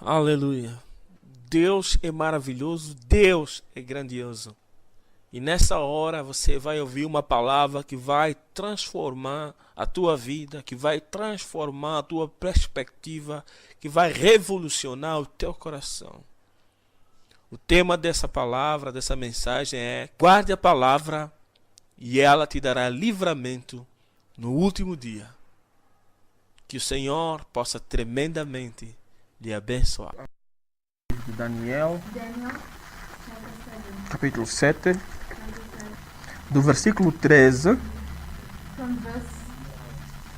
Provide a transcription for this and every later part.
Aleluia. Deus é maravilhoso, Deus é grandioso. E nessa hora você vai ouvir uma palavra que vai transformar a tua vida, que vai transformar a tua perspectiva, que vai revolucionar o teu coração. O tema dessa palavra, dessa mensagem é: guarde a palavra e ela te dará livramento no último dia. Que o Senhor possa tremendamente lhe abençoar. De Daniel, Daniel, capítulo 7, do versículo 13 from verse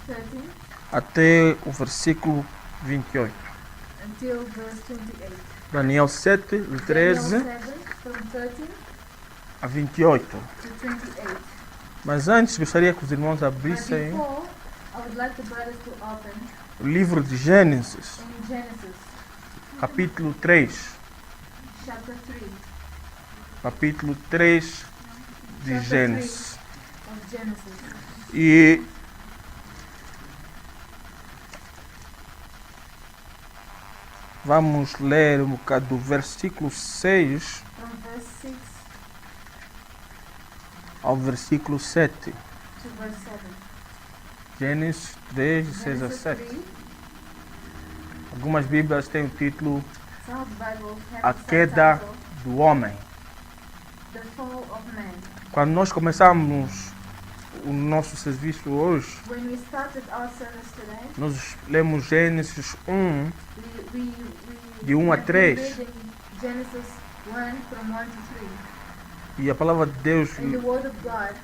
13 até o versículo 28. until verse 28. Daniel 7, do 13 Daniel 7, from 13 a 28. to 28. Mas antes gostaria que os irmãos But abrissem before, I would like the brothers to open o livro de Gênesis, in Genesis, capítulo 3. chapter 3. Capítulo 3 de Chapter Gênesis. 3 of Genesis. E vamos ler um bocado do versículo 6 From verse 6 ao versículo 7. to verse 7. Gênesis 3, de 6 a Genesis 7. 3, Algumas Bíblias têm o título some of the Bibles have A the Queda subtitle, do Homem. The Fall of Man. Quando nós começamos o nosso serviço hoje, When we started our service today, nós lemos Gênesis 1, we de 1 a have been 3. reading Genesis 1 from 1 to 3. E a palavra de Deus, And the Word of God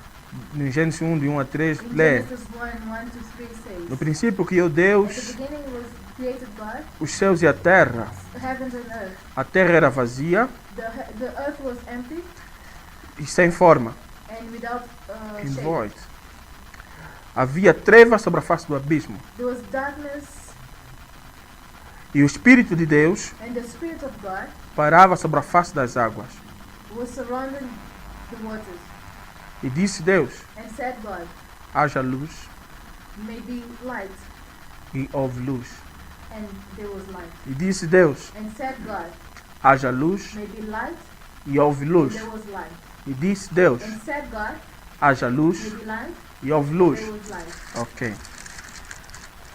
em Gênesis 1, de 1 a 3, in lê: Genesis 1, 1 to 3 says, No princípio criou At the Deus beginning was created God, os céus e a terra. heavens and earth. A terra era vazia The earth was empty e sem forma, and without in shape. void. Havia trevas sobre a face do abismo. There was darkness, E o Espírito de Deus and the Spirit of God parava sobre a face das águas. was surrounding the waters. E disse Deus: And said God, haja luz, may be light, e houve luz. and there was light. E disse Deus: And said God, haja luz, may be light, e houve and luz. there was light. E disse Deus: And said God, haja luz, may be light, e houve and luz. there was light. Ok.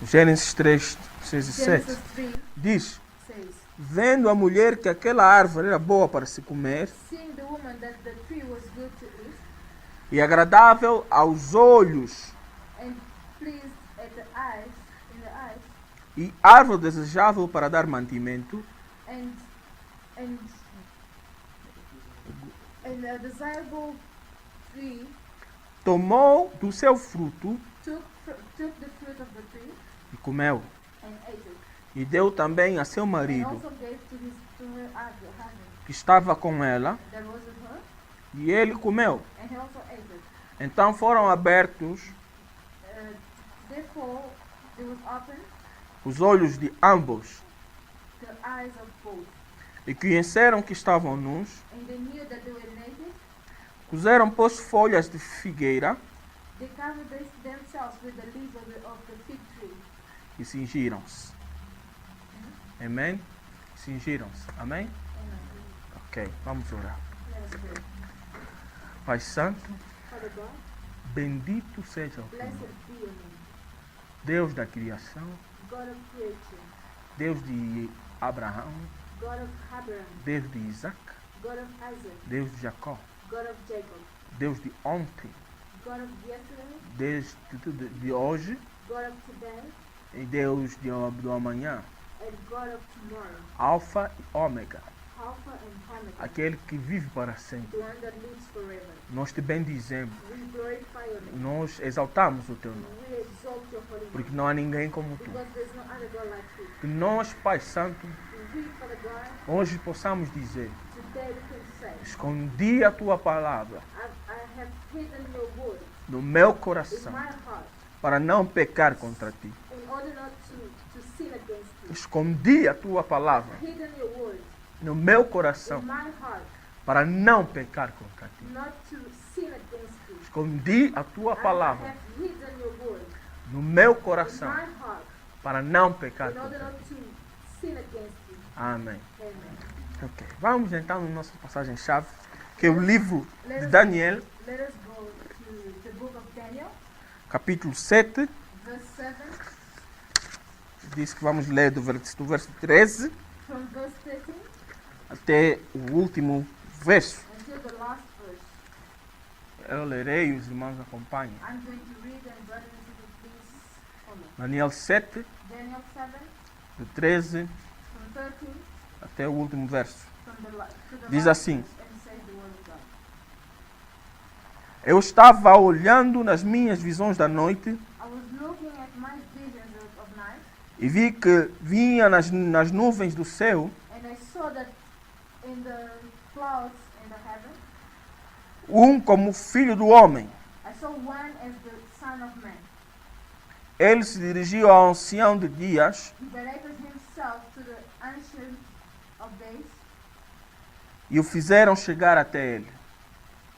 Gênesis 3, 6 e 7 Genesis 3 diz: says, vendo a mulher que aquela árvore era boa para se comer seeing the woman that the tree was good to eat, e agradável aos olhos, and pleased at the eyes, in the eyes, e árvore desejável para dar mantimento, and and and a desirable tree, tomou do seu fruto took the fruit of the tree e comeu. and ate it, E deu também a seu and marido, also gave to her husband que estava com ela, that was with her, e ele comeu. and he also ate it. Então foram abertos Therefore, there was opened os olhos de ambos, the eyes of both, e conheceram que estavam nus, and they knew that they were naked. cozeram, pois, folhas de figueira They covered themselves with the leaves of the fig tree. e cingiram-se. Amém? Cingiram-se. Amém? Amen. Ok, vamos orar. Let us pray. Pai Santo, Father God, bendito seja o teu blessed nome. be your name, Deus da criação, God of creation, Deus de Abraão, God of Abraham, Deus de Isaac, God of Isaac, Deus de Jacó, God of Jacob, Deus de ontem, God of yesterday, Deus de hoje God of today, e Deus do amanhã. and God of tomorrow, Alfa e Ômega, Alpha and Omega, aquele que vive para sempre. the one that lives forever. Nós te bendizemos, We glorify your name. nós exaltamos o teu nome, We exalt your holy porque name. não há ninguém como tu. Because there's no other God like you. Que nós, Pai Santo, We, Father God, hoje possamos dizer: today we can say, escondi a tua palavra I have hidden your word no meu in coração my heart para não pecar contra ti. in order not to sin against you. Escondi a tua palavra Hidden your word no meu in coração my heart para não pecar contra ti. not to sin against you. Escondi a tua I palavra have hidden your word no meu in coração my heart para não pecar in order contra not ti. to sin against you. Amém. Amen. Ok. Vamos então na nossa passagem-chave, que é o livro de Daniel, Let us go to the book of Daniel, capítulo 7. verse 7, Diz que vamos ler do verso 13 from verse 13 até o último verso. until the last verse. Eu lerei e os irmãos acompanham. I'm going to read and brothers and sisters, please follow. Daniel 7, Daniel 7, do 13 from 13 até o último verso. from to the Diz last assim: verse, and says the word of God. Eu estava olhando nas minhas visões da noite I was looking at my visions of night, e vi que vinha nas nuvens do céu and I saw that in the clouds in the heaven, como filho do homem. I saw one as the Son of Man. Ele se dirigiu ao ancião de dias He directed himself to the Ancient of Days, e o fizeram chegar até ele.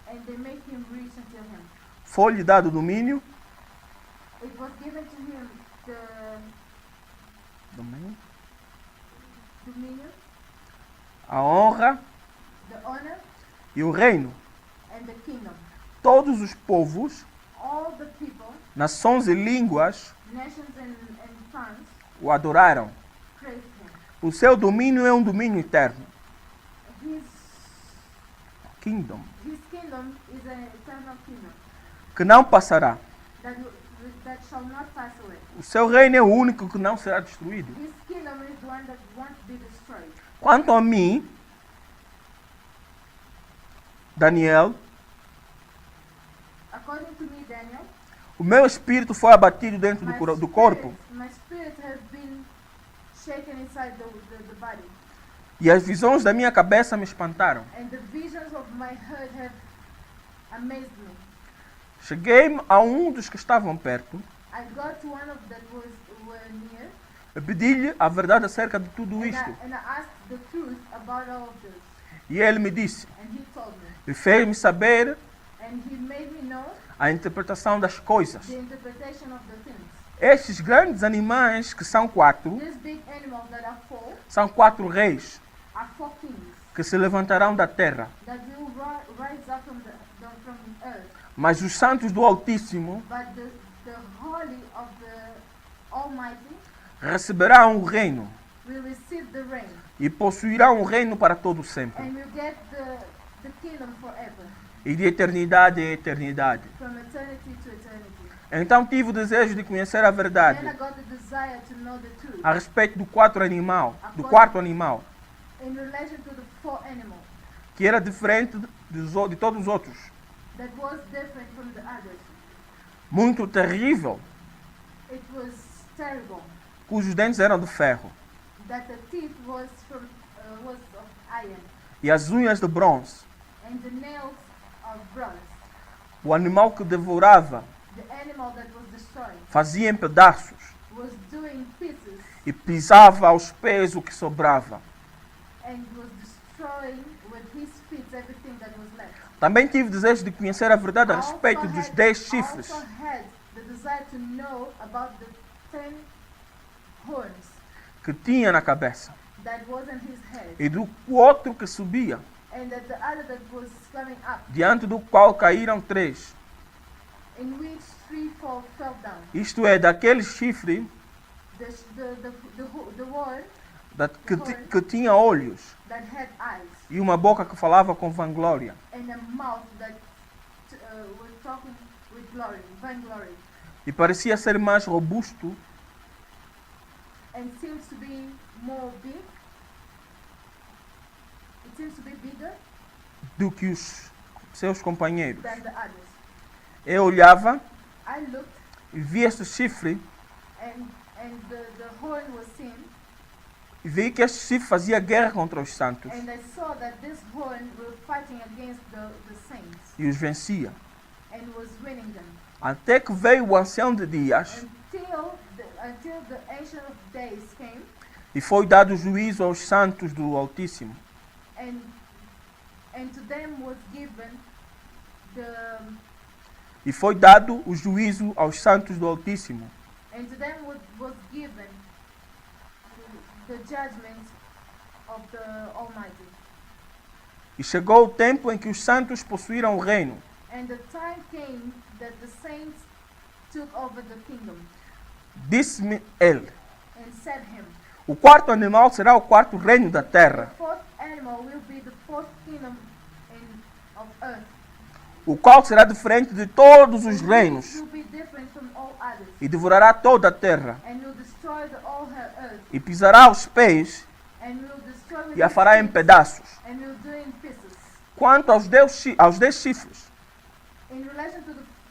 and they made him reach until him. Foi-lhe dado domínio, It was given to him the dominion, a honra the honor, e o reino. and the kingdom. Todos os povos, All the people, nações e línguas nations and tongues o adoraram. praised him. O seu domínio é um domínio eterno. His Kingdom. kingdom is an eternal kingdom Que não passará. that shall not pass away. O seu reino é o único que não será destruído. His kingdom is the one that won't be destroyed. Quanto a mim, Daniel, According to me, Daniel, o meu espírito foi abatido dentro do corpo my spirit has been shaken inside the body, e as visões da minha cabeça me espantaram. and the visions of my heart have amazed me. Cheguei-me a um dos que estavam perto I got to one of that were near, e pedi-lhe a verdade acerca de tudo and isto. I asked the truth about all of this, E ele me disse, and he told me, e fez-me saber and he made me know a interpretação das coisas. the interpretation of the things. Estes grandes animais, que são 4, These big animals that are four são 4 reis are four kings que se levantarão da terra. that will rise up from earth, Mas os santos do Altíssimo but the holy of the Almighty receberão o reino will receive the reign, e possuirão o reino para todo sempre. and will get the kingdom forever, E de eternidade em eternidade. from eternity to eternity. Então tive o desejo de conhecer a verdade Then I got the desire to know the truth a respeito do quarto animal, in relation to the four animals que era diferente de todos os outros. that was different from the others. Muito terrível, It was terrible. cujos dentes eram de ferro That the teeth was of iron, e as unhas de bronze. and the nails of bronze. O animal que devorava The animal that was destroyed fazia em pedaços was doing pieces e pisava aos pés o que sobrava. and was destroying with his feet everything that was left. Também tive desejo de conhecer a verdade a I also respeito dos 10 chifres also had the desire to know about the 10 horns que tinha na cabeça that was in his head, e do outro que subia, and that the other that was coming up, diante do qual caíram 3. in which 3 fell down. Isto é, daquele chifre The one que tinha olhos that had eyes e uma boca que falava com vanglória. and a mouth that was talking with glory, vainglory, E parecia ser mais robusto and seems to be more big. It seems to be bigger do que os seus companheiros. than the others. Eu olhava I looked, e vi este chifre and the horn was seen, e vi que este chifre fazia guerra contra os santos and I saw that this horn was fighting against the saints e os vencia. and was winning them. Até que veio o ancião de dias Until the Ancient of Days came, e foi dado juízo aos santos do Altíssimo. and to them was given the E foi dado o juízo aos santos do Altíssimo. and to them was given the judgment of the Almighty. E chegou o tempo em que os santos possuíram o reino. And the time came that the saints took over the kingdom. Disse-me ele: And said him, o quarto animal será o quarto reino da the terra, fourth animal will be the fourth kingdom of earth. o qual será diferente de todos os Which reinos, will be different from all others. e devorará toda a terra, And will destroy all her earth. e pisará os pés, And will destroy with e a his fará em feet, pedaços. and will do in pieces. Quanto aos 10 chifres, In relation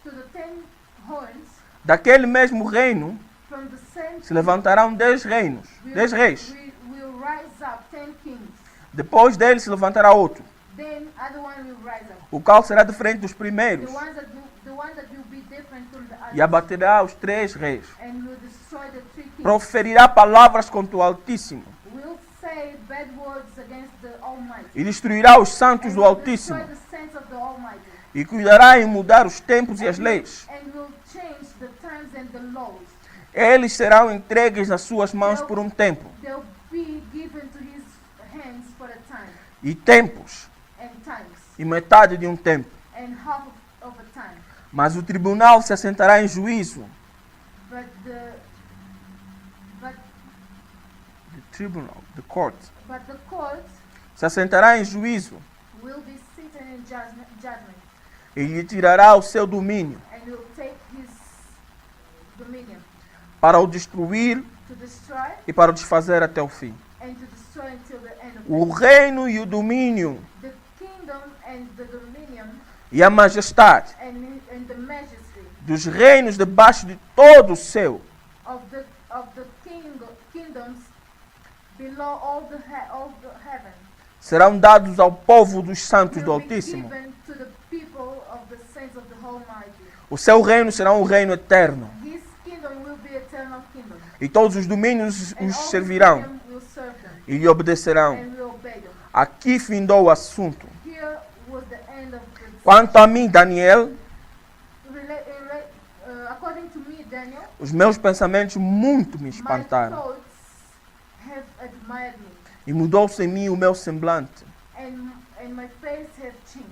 to the 10 horns, daquele mesmo reino from the same se levantarão 10 reinos, 10 reis. will rise up 10 kings. Depois dele se levantará outro, Then other one will rise up. o qual será diferente dos primeiros, The one that will be different from the e others. abaterá os 3 reis. And will destroy the 3 kings. Proferirá palavras contra o Altíssimo, Will say bad words against the Almighty. e destruirá os santos And do will Altíssimo, destroy the saints of the Almighty. e cuidará em mudar os tempos e as leis. And will change the times and the laws. Eles serão entregues nas suas mãos por um tempo, They'll be given to his hands for a time e tempos, and times e metade de um tempo. and half of a time. Mas o tribunal se assentará em juízo. But The court, the court se assentará em juízo, will be seated in judgment e lhe tirará o seu domínio, and will take his dominion para o destruir to destroy e para o desfazer até o fim. and to destroy until the end of O it. reino e o domínio The kingdom and the dominion e a majestade and the majesty dos reinos debaixo de todo o céu of the kingdoms below all the heaven serão dados ao povo dos santos do will be Altíssimo. given to the people of the saints of the Almighty. O seu reino será um reino eterno, His kingdom will be eternal kingdom. e todos os domínios And os all the servirão kingdom will serve them e lhe obedecerão. and will obey them. Aqui findou o assunto. Here was the end of the Quanto a mim, Daniel, according to me, Daniel, os meus pensamentos muito me my espantaram, thoughts have admired me, e mudou-se em mim o meu semblante. and my face have changed.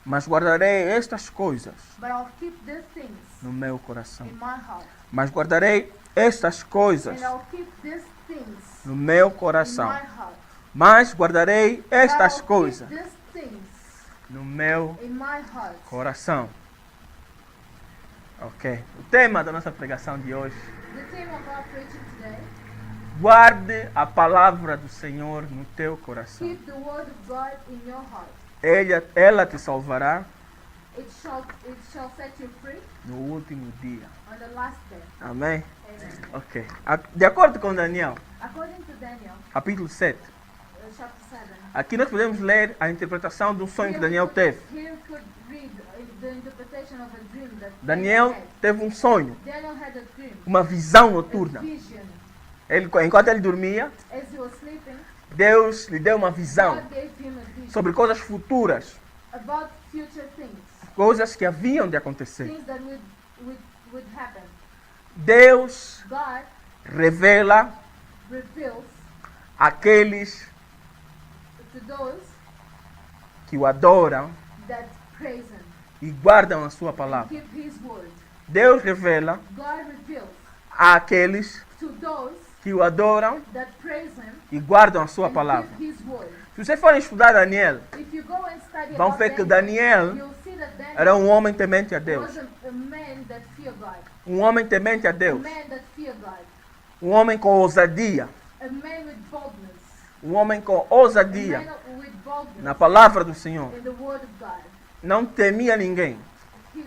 Mas guardarei estas coisas But I'll keep these things no meu coração. in my heart, Mas guardarei estas coisas and I'll keep these things no meu in coração. my heart. Mas guardarei estas I'll coisas keep these things no meu in my heart. coração. Ok. O tema da nossa pregação de hoje: The theme of our preaching today: guarde a palavra do Senhor no teu coração. keep the word of God in your heart. Ela te salvará It shall set you free no último dia. on the last day. Amém? Amen. Ok. De acordo com Daniel, According to Daniel, capítulo 7, chapter 7. aqui nós podemos ler a interpretação de um sonho que Daniel teve. Here we could read the interpretation of a dream that Daniel had. teve um sonho, Daniel had a dream, uma visão a noturna. vision. Enquanto ele dormia, As he was sleeping, Deus lhe deu uma visão God gave him a vision sobre coisas futuras, about future things, coisas que haviam de acontecer. things that would happen. Deus God revela reveals aqueles to those que o adoram that praise him e guardam a sua and palavra. keep his word. Deus revela God reveals àqueles to those que o adoram that praise him e guardam a sua and palavra. keep his word. Se vocês forem estudar Daniel, If you go and study vão about ver que Daniel, Daniel you'll see that Daniel era um homem temente a Deus. was a man that feared God. Um homem temente a A Deus. man that feared God. Um homem com ousadia. A man with boldness. Um homem com A ousadia man with boldness na palavra do Senhor. in the word of God. Não temia ninguém, He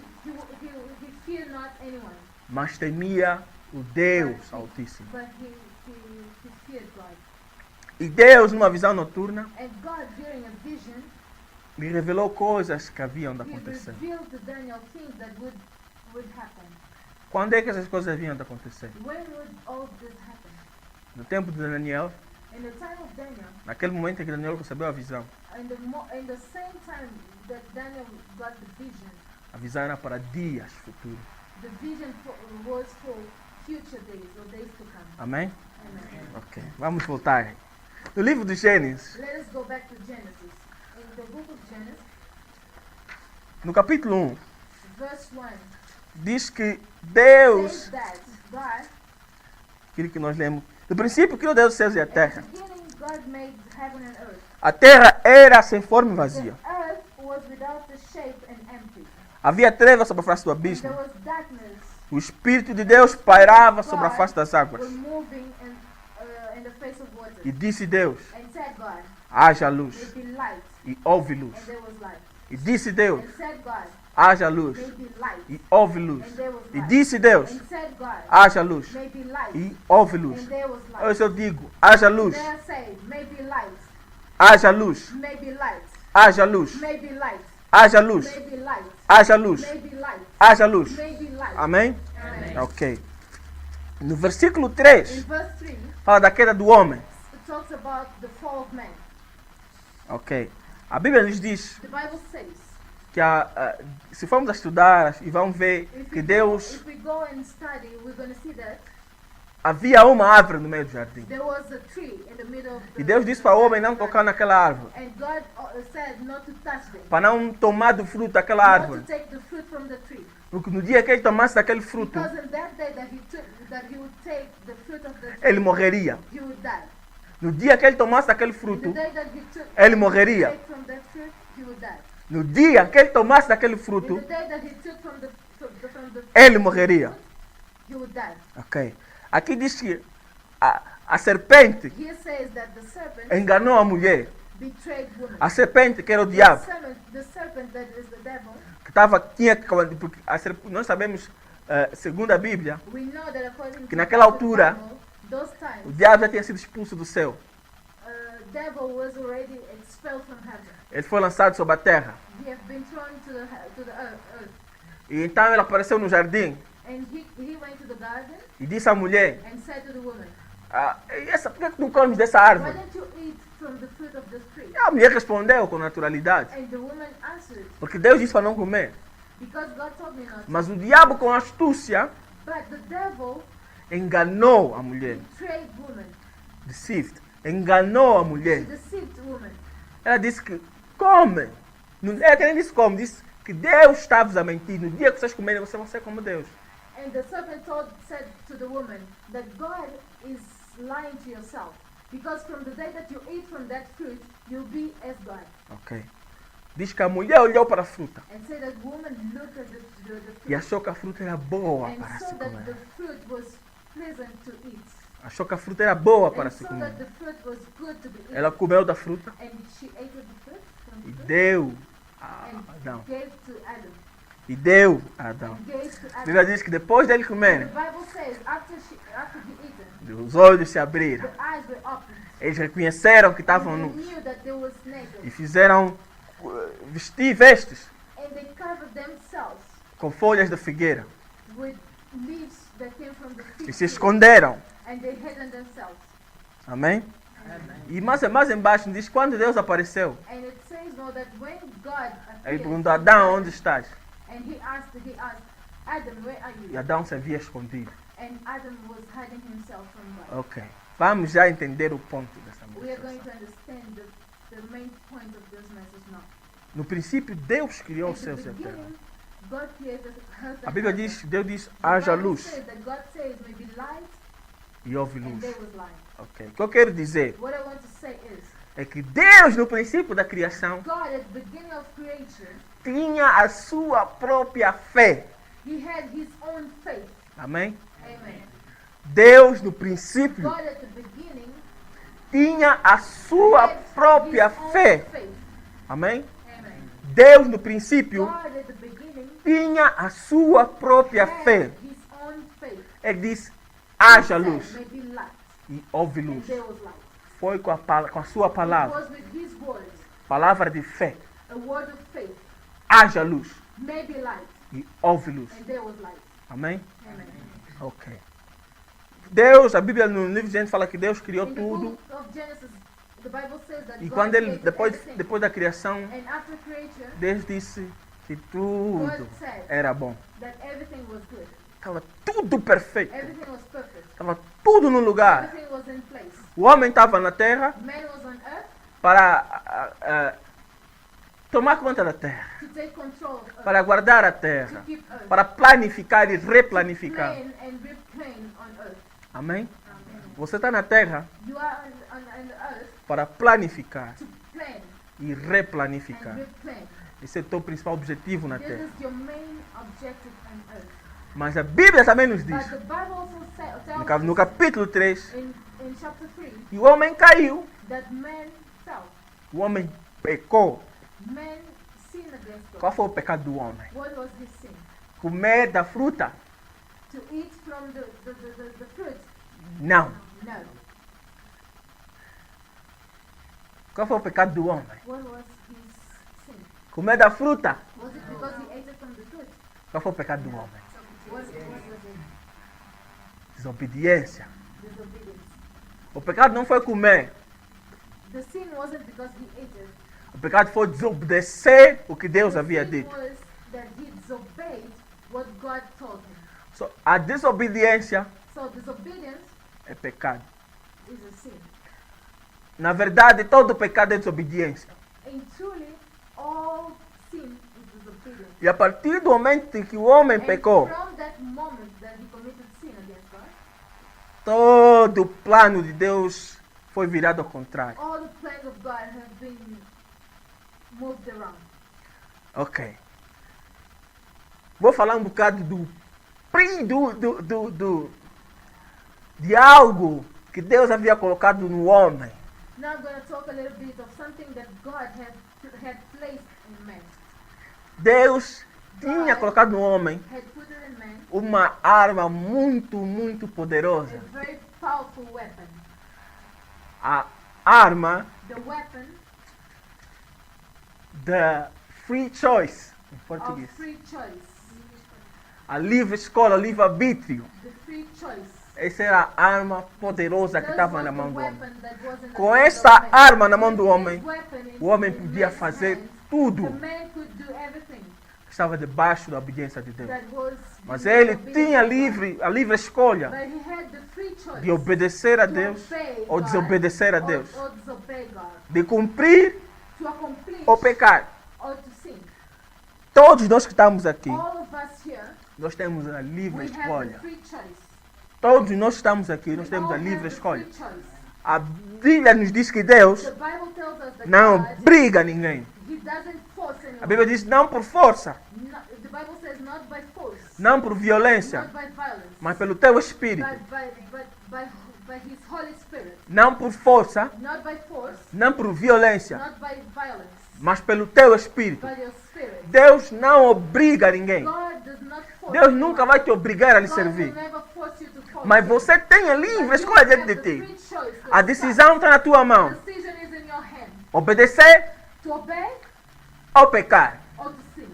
feared not anyone, mas temia o Deus Altíssimo. but he feared God. E Deus, numa visão noturna, And God, during a vision, lhe revelou coisas que haviam de he acontecer. revealed to Daniel things that would happen. Quando é que essas coisas haviam de acontecer? When would all this happen? No tempo de Daniel, In the time of Daniel, naquele momento em que Daniel recebeu a visão. in the same time that Daniel got the vision, A visão era para dias futuros. the vision was for future days or days to come. Amém? Amen. Ok. Vamos voltar. No livro de Gênesis, Let us go back to Genesis. In the book of Genesis, no capítulo 1, verse 1 diz que says Deus, that God, aquilo que nós lemos, no princípio criou Deus os céus e a at the terra. beginning, God made heaven and earth. A terra era sem forma e vazia. The earth was without the shape and empty. Havia trevas sobre a face do And abismo. there was darkness. O Espírito de Deus pairava sobre a face das águas. Was moving in the face of water. E disse Deus, And said God, haja luz. may be light. E houve luz. And there was light. E disse Deus, And said God, haja luz. may be light. E houve luz. And there was E light. disse Deus, And said God, haja luz. may be light. E houve luz. And there was light. Hoje eu digo, haja luz. There I say, may be light. Haja luz. May be light. Haja luz. May be light. Haja luz. May be light. Haja luz. May be light. Haja luz. May be light. Amém? Amen. Ok. No versículo In 3, verse 3, fala da queda do homem. it talks about the fall of man. Ok. A Bíblia nos diz The Bible says, que se formos a estudar e vamos ver que Deus, if we go and study, we're going to see that havia uma árvore no meio do jardim. there was a tree in the middle of the E Deus disse para o homem não tocar naquela árvore, and God said not to touch them, para não tomar do fruto daquela not to árvore. take the fruit from the tree. Porque no dia que ele tomasse daquele fruto, Because in that day that he would take the fruit of the tree, ele morreria. he would die. No dia que ele tomasse daquele In the fruto, day that he took ele morreria. take from that fruit, he would die. No dia que ele tomasse daquele In fruto, the day that he took from the ele morreria. he would die. Ok. Aqui diz que a serpente Here says that the serpent enganou a mulher. betrayed woman. A serpente, que era o diabo, The serpent that is the devil. porque nós sabemos, segundo a Bíblia, We know that according que to naquela the altura, Bible, those o times, diabo já tinha sido expulso do céu. devil was already expelled from heaven. Ele foi lançado sobre a terra. He had been thrown to the earth. E então ele apareceu no jardim And he went to the garden e disse à mulher, and said to the woman, por que não comes dessa why árvore? don't you eat from the fruit of this tree? E a mulher respondeu com naturalidade, And the woman answered, porque Deus disse para não comer. because God told me not to. Mas o diabo, com astúcia, But the devil enganou a mulher. betrayed woman. Deceived. Enganou a She mulher. deceived woman. Ela disse que come. Ela nem disse come, disse que Deus estava a mentir. No dia que vocês comerem, vocês vão ser como Deus. And the serpent said to the woman that God is lying to yourself. Because from the day that you eat from that fruit, you'll be as God. Ok. Diz que a mulher olhou para a fruta And say that woman looked at the fruit e achou que a fruta era boa and para se saw that the comer. fruit was pleasant to eat. Achou que a fruta era boa para And se saw comer. that the fruit was good to be eaten. Ela comeu da fruta And she ate of the fruit from e the fruit deu a and Adão. gave to Adam. E deu a Adão. And gave to A Adam. Bíblia diz que depois dele The comer, Bible says after he eaten, os olhos se abriram. the eyes were opened. Eles reconheceram que And estavam they nus knew that they was e naked. fizeram vestir vestes And they covered themselves com folhas de figueira with leaves that came from the fig e se tree. esconderam. And they hidden themselves. Amém? E mais embaixo diz quando Deus apareceu. And it says no that when God Ele appeared, perguntou a Adão, onde estás? and he asked Adam, where are E you? Adão se havia escondido. And Adam was hiding himself from God. Ok. Vamos já entender o ponto dessa We are going mensagem. to understand the main point of this message now. No princípio, Deus criou In os the céus e a terra. beginning, God created earth A and Bíblia heaven. diz, Deus diz, The haja Bible luz says that God says may be light e houve and luz. there was light. Ok. O que eu quero dizer What I want to say is, é que Deus, no princípio da criação, God at the beginning of creation, tinha a sua própria fé. He had His own faith. Amém? Amen. Deus, no princípio, God at the beginning tinha a sua had própria His own fé. faith. Amém? Amen. Deus, no princípio, God at the beginning tinha a sua própria had fé. His own faith. Ele disse, haja He said, luz. may be light, E houve and luz. there was light. Foi com a sua It palavra. was with His words, Palavra de fé. a word of faith. Haja luz. May be light, E houve luz. and there was light. Amém? Amen. Ok. Deus, a Bíblia no livro de Gênesis fala que Deus criou In the tudo. book of Genesis, the Bible says that E God quando ele, created depois everything. da criação, And after creation, Deus disse que tudo God said era bom. that everything was good. Estava tudo perfeito. Everything was perfect. Estava tudo no lugar. Everything was in place. O homem estava na terra Man was on earth para tomar conta da terra, to take control of earth, para guardar a to terra, keep earth, para planificar e replanificar. plan and replan on earth. Amém? Amen. Você está na terra You are on the earth para planificar to plan e and replanificar. replan. Esse é o teu principal objetivo na This terra. is your main objective on earth. Mas a Bíblia também nos diz, But the Bible also tells no us capítulo 3, in chapter 3 que o homem caiu, that man fell. o homem pecou. Man sinned against God. Qual foi o pecado do homem? What was his sin? Comer da fruta? To eat from the fruit? Não. No. Qual foi o pecado do homem? What was his sin? Comer da fruta? Was it because he ate it from the fruit? Qual foi o pecado do homem? What was it? Desobediência. Disobedience. O pecado não foi comer. The sin wasn't because he ate it. O pecado foi desobedecer o que Deus havia The sin dito. was that he disobeyed what God told him. A desobediência So disobedience é pecado. is a sin. Na verdade, todo pecado é desobediência. And truly, all sin is disobedience. E a partir do momento em que o homem And pecou, from that moment that he committed sin against God, todo o plano de Deus foi virado ao contrário. all the plans of God have been moved around. Ok. Vou falar um bocado de algo que Deus havia colocado no homem. Now I'm going to talk a little bit of something that God had placed in man. Deus tinha colocado no homem Had put it in man uma arma muito poderosa. a very powerful weapon. A arma The weapon da free choice, em of português. free choice. A livre escolha, o livre-arbítrio. The free choice. Essa era a arma poderosa que That estava was na the mão do homem. weapon that was in the Com hand of essa man. arma na mão do With homem, this weapon in- o homem in podia man's fazer hands, tudo the man could do everything que estava debaixo da obediência de Deus. that was Mas the ele obedience tinha of God. a livre escolha But he had the free choice de obedecer a to Deus obey ou God desobedecer a or- Deus, or disobey God, de cumprir to accomplish ou pecar. or to sin. Todos nós que estamos aqui, All of us here, nós temos a we livre have the escolha. free choice. Todos nós que estamos aqui, We nós temos all a livre have the escolha. free choice. A Bíblia nos diz que Deus The Bible tells us that não God, obriga ninguém. he doesn't force A anyone. Bíblia diz não por força, The Bible says not by force, não por violência, not by violence, mas pelo teu espírito. by his Holy Spirit. Não por força, Not by force, não por violência, not by violence, mas pelo teu espírito. by your spirit. Deus não obriga ninguém. God does not force Deus anyone. nunca vai te obrigar a lhe God will servir. never force you to follow Mas him. você tem a But livre you escolha diante have de the ti. free choice to A decide. decisão está na tua mão. The decision is in your hand. Obedecer To obey ou pecar. or to sin.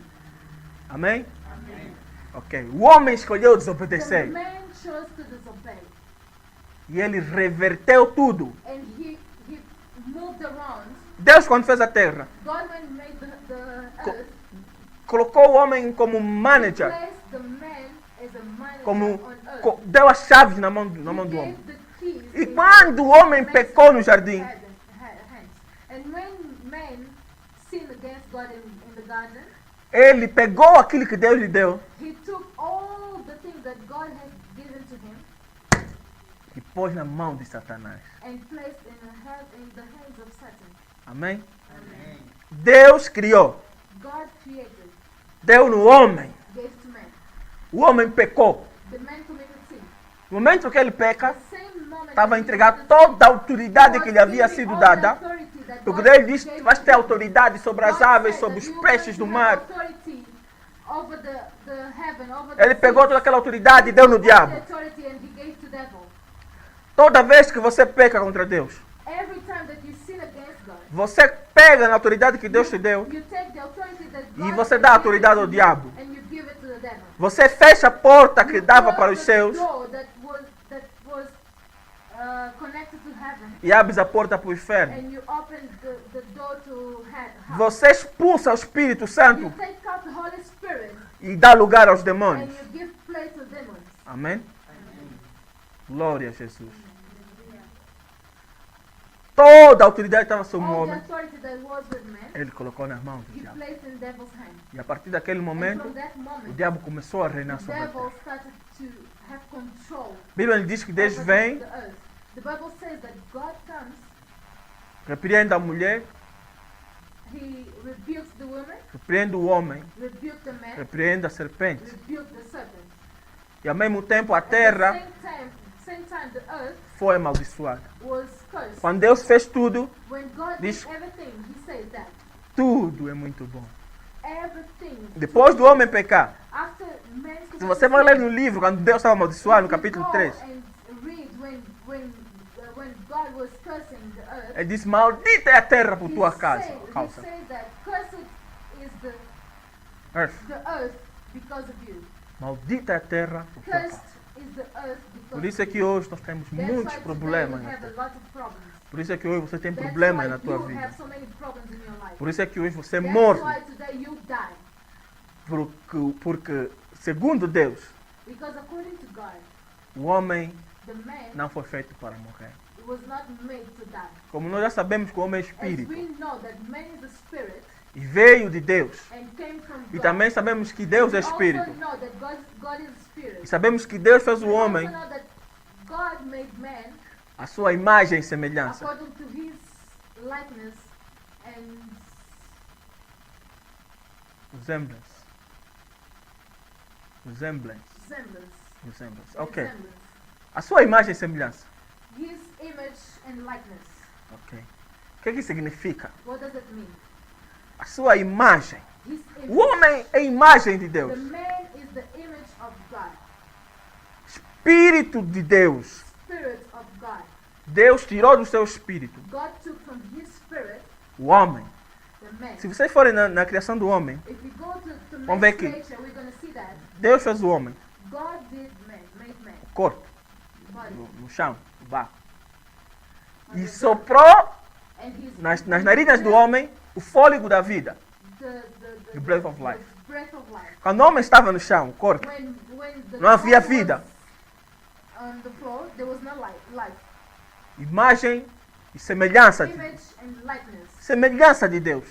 Amém? Ok. O homem escolheu The desobedecer. man chose to disobey. E ele reverteu tudo. And he moved around. Deus, quando fez a terra, God, when he made the earth, colocou o homem como manager. placed the man as a manager Como on earth. deu as chaves na mão He do homem. gave the keys E in quando o homem man's pecou no jardim, hands. And when man sinned against God in the garden, ele pegou aquilo que Deus lhe deu he took all the things that God had given to him e pôs na mão de Satanás. and placed in the hands of Satan. Amém? Deus criou, God created, deu no homem. gave to man. O homem pecou. The man committed sin. No momento que ele peca, The same moment estava a that he entregar committed toda a sin, autoridade God que lhe havia gave sido all dada. the authority that Porque God Deus disse gave que vais to ter him. autoridade sobre as God aves, said sobre that os you peixes do have mar. authority over the heaven, over the Ele pegou sea. toda aquela autoridade e deu no All the diabo. authority and he gave to devil. Toda vez que você peca contra Deus, Every time that you sin against God, você pega na autoridade que Deus te deu you take the authority that e God você has dá a given autoridade to ao you diabo. and you give it to the devil. Você fecha a porta que You dava close para os the céus door that was connected to heaven, e abres a porta para o inferno. and you open the door to hell. Você expulsa o Espírito You Santo take out the Holy Spirit e dá lugar aos and demônios. you give place to demons. Amém? Glória a Jesus. Toda a autoridade estava sobre o All the homem. authority that was with man, Ele colocou nas mãos do he diabo. placed in the devil's hand. E a partir daquele And momento, from that o moment, diabo começou a reinar the sobre a devil terra. started to have control A Bíblia diz que Deus over vem, the earth. The Bible says that God comes, repreende a mulher, he rebukes the woman, repreende o homem, rebukes the man, repreende a serpente. rebukes the serpent. E ao mesmo tempo a At the terra same time, the earth foi amaldiçoada. was cursed. Quando Deus fez tudo, When God Diz- did everything, he said that tudo é muito bom. everything. Depois do homem pecar, After man se você vai ler no livro, quando Deus estava amaldiçoado, no capítulo 3, And read when God was cursing the earth, ele disse, maldita é a terra por tua he causa. said that cursed is Earth. the earth because of you. Maldita é a terra por tua Cursed causa. is the earth because Por of isso é you. que hoje nós temos That's muitos why problemas today na we have terra. a lot of problems. Por isso é que hoje você tem That's problemas why na tua you vida. have so many problems in your life. Por isso é que hoje você That's morre. why today you die. Porque, segundo Deus, Because according to God, o homem the man não foi feito para morrer. was not made to die. Como nós já sabemos que o homem é As espírito we know that man is a spirit e veio de Deus, and came from e God. também sabemos que Deus é We also espírito, know that God is a spirit. e sabemos que Deus fez o We also homem know that God made man à sua imagem e semelhança. according to his likeness and Resemblance. semblance. Ok. Resemblance. A sua imagem e semelhança. His image and likeness. Ok. O que significa? What does it mean? A sua imagem. His O image. homem é a imagem de The Deus. man is the image of God. Espírito de Deus. Spirit of God. Deus tirou do seu espírito God took from his spirit o homem. the man. Se vocês forem na criação do homem, If we go to Vamos ver man's aqui. nature, we're going to see that Deus fez o homem, God did man, made man, o corpo, body, no chão, no barro. on E the soprou and his nas narinas do homem o fôlego da vida. the The breath of life. the breath of life. Quando o homem estava no chão, o corpo, When the não havia God vida. was on the floor, there was no life. Imagem e semelhança. Image and likeness. Semelhança de Deus.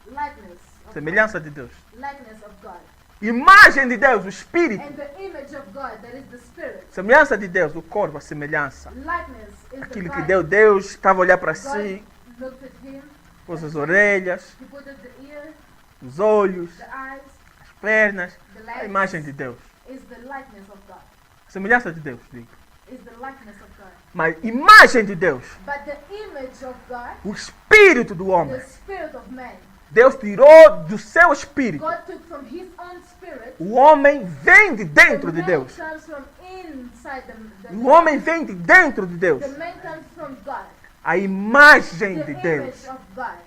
Likeness of Semelhança de Deus. God. Likeness of God. Imagem de Deus, o espírito. And the image of God, that is the spirit. Semelhança de Deus, o corpo, a semelhança. Likeness is the Aquilo que body. deu, Deus estava a olhar para God si, looked at him. pôs as orelhas, He put at the ear, os olhos, the eyes, as pernas. the A legs. imagem de Deus. Is the likeness of God. A semelhança de Deus, digo. Is the likeness of God. Mas imagem de Deus, But the image of God, o espírito do homem. the spirit of man, Deus tirou do seu espírito. God took from his own spirit. O homem vem de dentro The de man Deus. comes from inside the O homem vem de dentro de Deus. The man comes from God. A imagem The de image Deus. of God.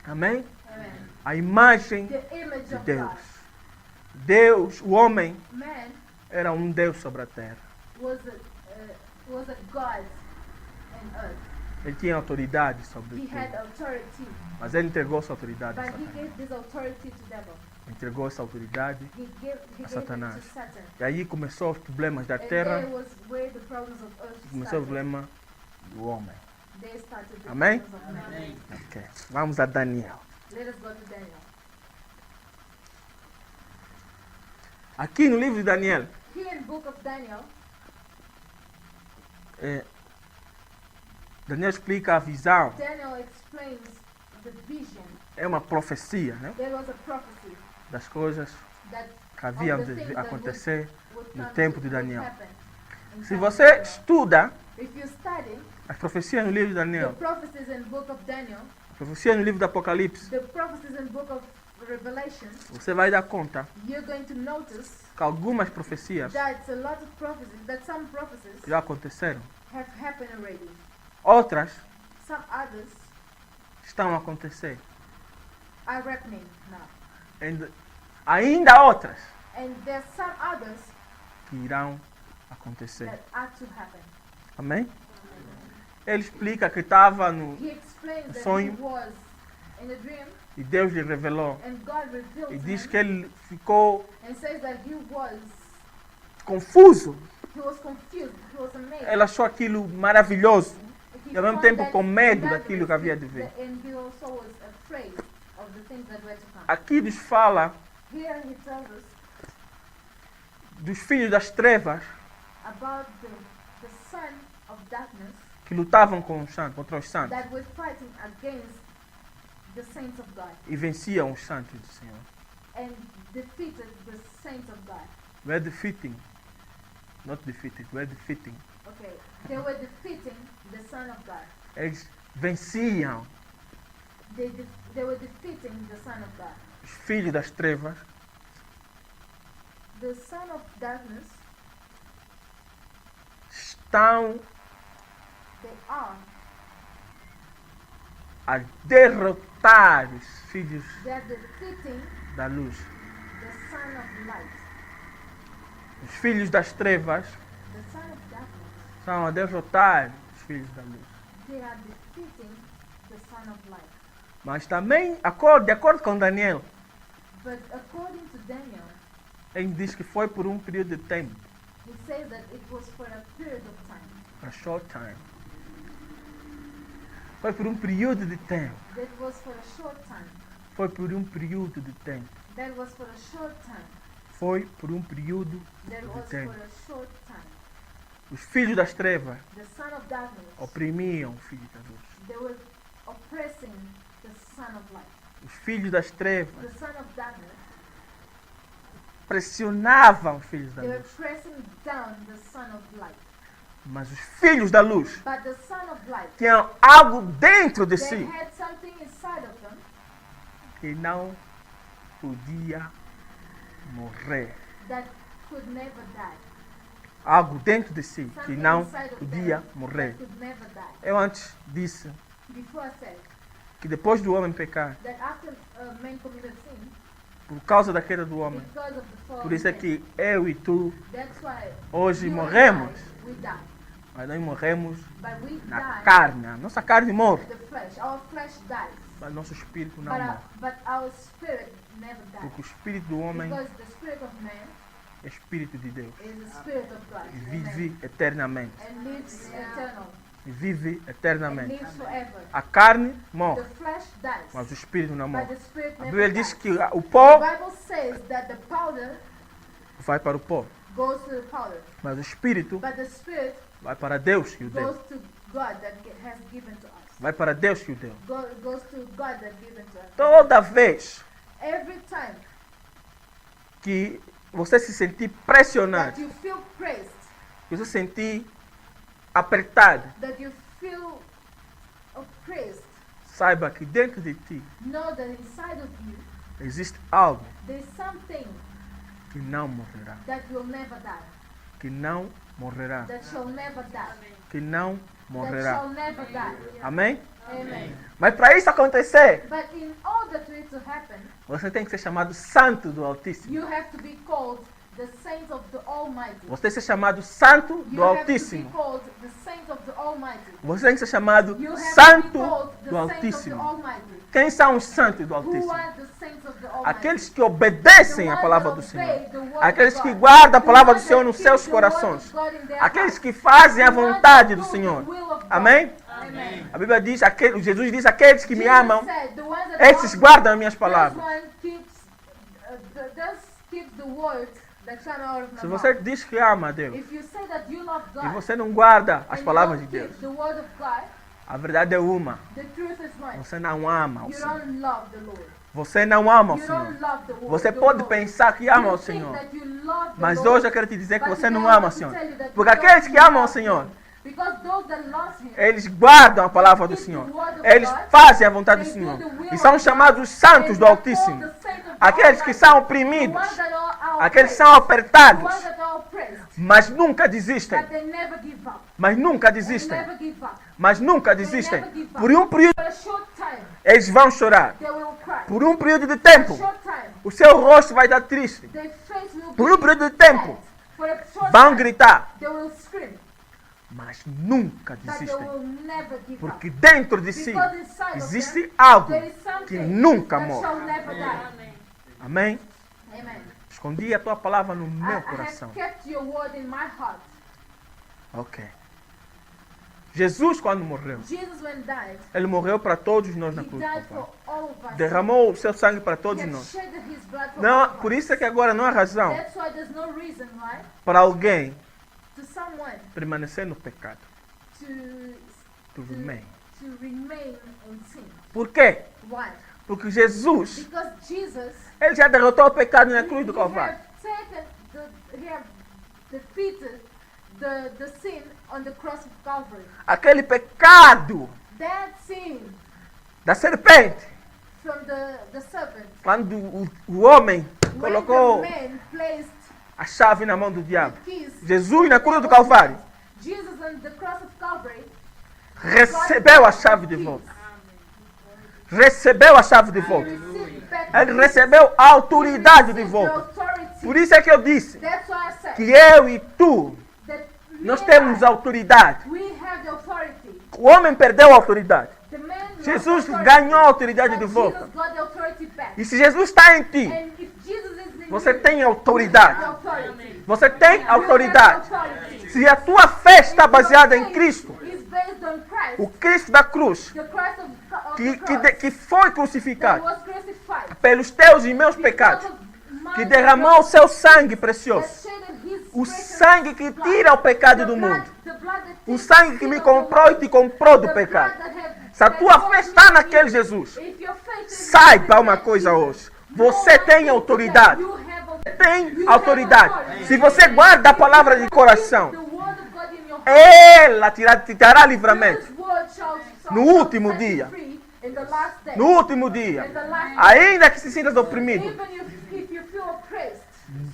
Amém? Amen. A imagem The image de of Deus. God. Deus, o homem, Man era um Deus sobre a terra. was a God in earth. Ele tinha autoridade sobre He had tudo. authority, Mas ele entregou essa autoridade a but he Satanás. gave this authority to devil. Entregou essa autoridade. He gave it Satanás. to Satan. E aí começou os problemas da And terra. there was where the problems of earth Começou o started. problema do homem. They started the Amém? problems of man. Ok. Vamos a Daniel. Let us go to Daniel. Aqui no livro de Daniel, Here in book of Daniel, Daniel explica a visão. Daniel explains the vision. É uma profecia, né? There was a prophecy Das coisas that que haviam of the de things that acontecer. would no come tempo to- de would Daniel. happen in Se time você of Daniel. estuda If you study as profecias no livro de the Daniel, prophecies in book of Daniel, as profecias no livro do Apocalipse, the prophecies in book of Revelation, você vai dar conta you're going to notice que algumas profecias that a lot of prophecies, that some prophecies já aconteceram. have happened already. Outras Some others estão a acontecer. are happening now. And ainda outras And there's some others que irão acontecer. that are to happen. Amém? Ele explica que estava no... He explains that sonho. he was in a dream E Deus lhe revelou. and God revealed E to diz him que ele ficou and says that he was confuso. He was confused. He was amazed. Ele achou aquilo maravilhoso. He E ao mesmo found tempo that com medo marvelous, daquilo que havia de vir. And he also was afraid of the things that were to come. Aqui nos fala Here he tells us dos filhos das trevas about the son of darkness que lutavam contra os santos that was fighting against the saints of God e venciam os santos do Senhor. and defeated the saints of God. We're defeating. Not defeated, we're defeating. Okay, they were defeating the son of God. Eles venciam They were defeating the son of God. os filhos das trevas The son of darkness, estão they are a derrotar os filhos defeating da luz. the son of light. Os filhos das trevas The son of darkness, estão a derrotar os filhos da luz. they are defeating the son of light. Mas também, de acordo com Daniel, But according to Daniel, ele diz que foi por um período de tempo. he says that it was for a period of time. A short time. Foi por um período de tempo. That was for a short time. Foi por um período de tempo. That was for a short time. Foi por um período That de was tempo. for a short time. Os filhos das trevas The son of darkness, oprimiam os filhos da luz. they were oppressing the son of light. Os filhos das trevas The son of darkness, pressionavam os filhos da they were luz. pressing down the son of light. Mas os filhos da luz But the son of light, tinham algo dentro de they si had something inside of them que não podia morrer. that could never die. Algo dentro de si que Something não inside of podia them morrer. that could never die. Eu antes disse Before I said que depois do homem pecar, that after man committed sin, por causa da queda do homem, because of the fall por isso é of man, que eu e tu that's why hoje you and morremos, I, we die. mas nós morremos But we na die, carne. A nossa carne morre, the flesh. Our flesh dies. mas nosso espírito não But morre. but our spirit never dies. Porque o espírito do homem Because the spirit of man é espírito de Deus is the spirit of God. e Amen. vive eternamente. And lives eternal. E vive And eternamente. lives forever. A carne The morre, flesh dies. mas o espírito não But morre. the spirit A never Bíblia dies. diz que o pó The Bible says that the powder vai para o pó, goes to the powder. mas o espírito But the spirit vai para Deus que o deu. goes to God that has given to us. Vai para Deus que o deu. Goes to God that given to us. Toda vez Every time que você se sentir that pressionado, you feel praised, que você se sentir apertado, that you feel oppressed, saiba que dentro de ti know that inside of you existe algo there's something que não morrerá. that will never die, Que não morrerá. that shall never die, Que não that morrerá. shall never die. Amém? Amen. Mas para isso acontecer, But in order for it to happen, você tem que ser chamado santo do Altíssimo. you have to be called the saints of the Almighty. Você tem que ser chamado santo do You have to be Altíssimo. called the saints of the Almighty. Você tem que ser chamado You have to be santo called do the saints of the Altíssimo. Almighty. Quem são os santos do Who Altíssimo? are the saints of the Almighty? Aqueles que obedecem The a ones palavra that do obey Senhor. the word Aqueles of que God. guardam a The palavra do ones Senhor that nos keep seus the word of corações. God in their Aqueles hearts. que fazem a The ones vontade that do do Senhor. the will of God. Amém? Amen. A Bíblia diz, Jesus diz, aqueles que me Jesus amam, said, the ones that esses love guardam as minhas me, palavras. this one keeps the word that come out of Se my você mouth. diz que ama a Deus If you say that you love e God você não guarda as and palavras de you Deus, don't keep the word of God, a verdade é uma. the truth is one. Você não ama o You Senhor. don't love the Lord. Você não ama o You Senhor. don't love the word. Você the pode Lord. pensar que ama You o think Senhor, that you love the mas Lord, hoje eu quero te dizer que but você não today I ama o want to Senhor. tell you that Porque you don't aqueles que amam o love Senhor, Him. Because those that love Him, eles guardam a palavra do Senhor. Eles fazem a vontade do Senhor. E são chamados santos do Altíssimo. Aqueles que são oprimidos, aqueles que são apertados, mas nunca desistem. but they never give up. Mas nunca They desistem. never give up. Mas nunca desistem. Por um período For a short time, eles vão chorar. they will cry. Por um período de For a tempo, short time, o seu rosto vai dar triste. their face will Por um be período de tempo, sad. For a short vão time, gritar. they will scream. Mas nunca But they desistem. will never give up. Porque dentro de si Because inside of existe them, algo there is something que nunca that morre. shall never die. Amém? Amen. Vamos Escondi a tua palavra no meu I coração. have kept your word in my heart. Ok. Jesus, quando morreu, Jesus, when died, ele morreu para todos nós na he cruz do died Calvário. for all of us. Derramou o seu sangue para He todos has nós. shed his blood for all Não, of por us. isso é que agora não há razão That's why there's no reason, right, para alguém to someone permanecer no pecado. to To remain. remain in sin. Por quê? Why? Porque Jesus, Because Jesus, ele já derrotou o pecado na cruz do he Calvário. have defeated the sin on the cross of Calvary. Aquele pecado That sin da serpente, from the serpent, quando o homem when colocou the man placed a chave na mão do the diabo. keys, Jesus na cruz do Calvário Jesus on the cross of Calvary recebeu a chave de volta. Recebeu a chave de volta. received back Ele recebeu a autoridade de the volta. authority. Por isso é que eu disse That's why I said que eu e tu, that nós me temos and I, autoridade. we have the authority. O homem perdeu a autoridade. The man lost Jesus authority, ganhou a autoridade but de volta. Jesus got the authority back. E se Jesus está em ti, And if Jesus is in você you, tem you have autoridade. the authority. Você tem You autoridade. have the authority. Se a tua fé está baseada em Cristo, Is based on Christ, o Cristo da cruz, the Christ of que, the que, cross, que foi that crucificado was crucified pelos teus e meus because pecados, of my que derramou o seu sangue that precioso, shedded his o precious sangue que blood. tira o pecado The do blood- mundo, the blood that o takes sangue que the me sin of the comprou e world. te comprou do The pecado. blood that have- Se a that tua bought fé me está in naquele you. Jesus, If your faith is saiba in uma that coisa Jesus, hoje. Você tem autoridade. you have authority. Tem autoridade. Se você guarda a palavra de coração, The word of God in your heart. ela te dará livramento. This word shall No shall último set you dia. free in the last day. No último dia, ainda que se sintas oprimido, Even if you feel oppressed,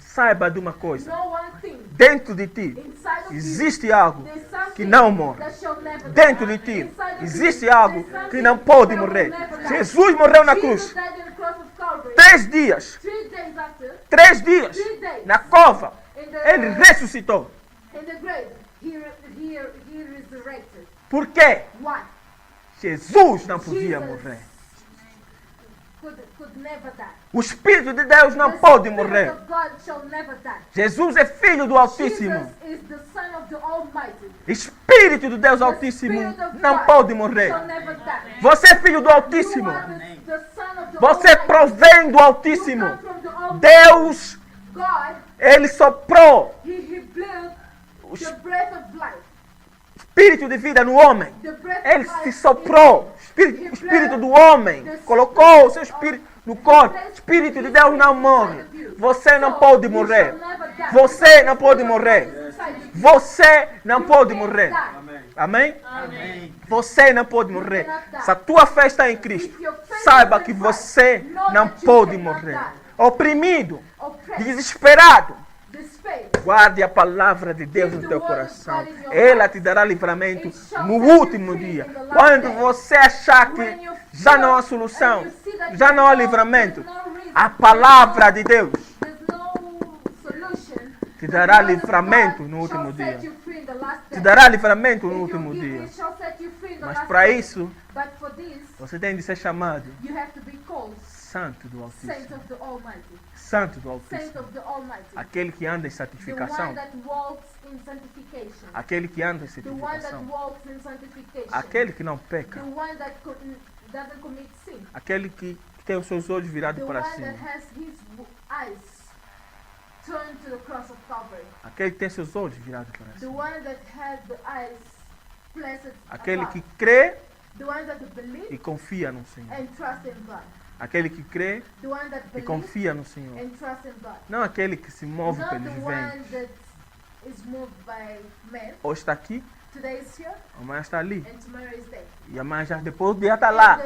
saiba de uma coisa. know one thing. Dentro de ti Inside of existe algo you, there's something que não morre. that shall never Dentro die. de ti Inside of existe you, algo there's que something não pode that will morrer. never die. Jesus morreu na cruz. Jesus died on the cross of Calvary. 3 dias, 3 days after, 3 dias, 3 days na cova, in the ele ressuscitou. in the grave, he resurrected. Por quê? Why? Jesus não podia Jesus morrer. Could never die. O Espírito de Deus não The pode Spirit morrer. of God shall never die. Jesus é filho do Altíssimo. Jesus is the Son of the Almighty. Espírito de Deus The Altíssimo Spirit of não God pode morrer. shall never die. Você é filho do You Altíssimo. are the Son of the Você Almighty. provém do You Altíssimo. come from the Almighty. Deus, God, ele soprou he blew o the breath of life. espírito de vida no homem. The breath Ele of se life soprou. O espírito do homem. Colocou o seu espírito no corpo. O Espírito de Deus não morre. Você não pode morrer. Você não pode morrer. Você não pode morrer. Amém? Você não pode morrer. Se a tua fé está em Cristo, saiba que você não pode morrer. Oprimido, desesperado, guarde a palavra de Deus no teu coração. Ela te dará livramento no último dia. Quando você achar que já não há solução, já não há livramento, a palavra de Deus te dará livramento no último dia. Te dará livramento no último dia. Mas para isso, você tem de ser chamado Santo do Altíssimo. Santo do Altíssimo. Aquele que anda em santificação. Aquele que anda em santificação. Aquele que não peca. Aquele que tem os seus olhos virados para cima. Turn to the cross of Calvary. Aquele que tem seus olhos virados para The cima. one that has the eyes placed Aquele above. que crê The one that believe e confia no Senhor. and trust in God. Aquele que crê The one that e believes confia no Senhor. and trust in God. Não aquele que se move Not pelos the one ventos. that is moved by men. Hoje está aqui, Today is here amanhã está ali. and tomorrow is there. E amanhã já depois o dia está lá. And